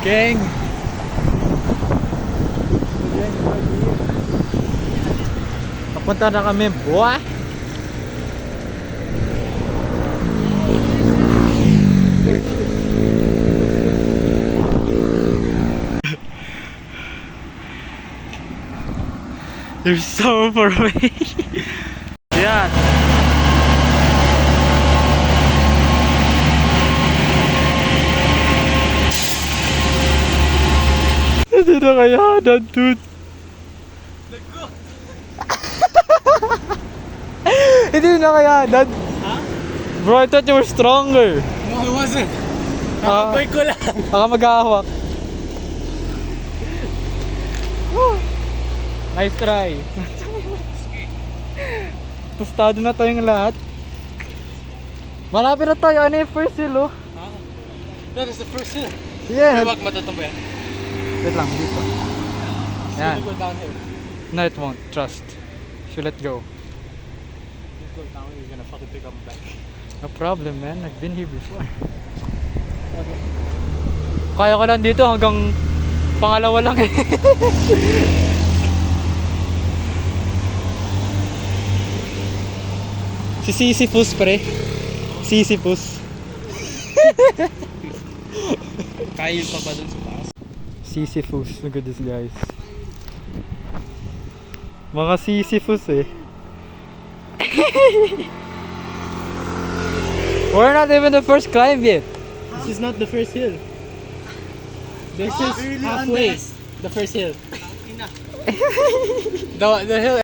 Gang! Papunta na kami, boy! They're so far away. Yan. Hindi na kayanan, dude. Hindi na kayanan. Huh? Bro, I thought you were stronger. No, I wasn't. Nakaboy ko lang. Baka mag-ahawak. Nice try. Tostado na tayong lahat. Malapit na tayo. Ano yung first hill, oh? Huh? That is the first hill. Yeah. Wag matutumba yan. Wait lang, dito. It's Yan. gonna go downhill. No, it won't. Trust. So let go. You go down, you're gonna fucking pick up my back. No problem, man. I've been here before. Kaya ko lang dito hanggang pangalawa lang eh. Si Sisyphus, pre. Sisyphus. Kaya pa ba dun sa taas? Sisyphus. Look at this, guys. Mga Sisyphus eh. We're not even the first climb yet. This is not the first hill. This is Really halfway. unless- The first hill. The hill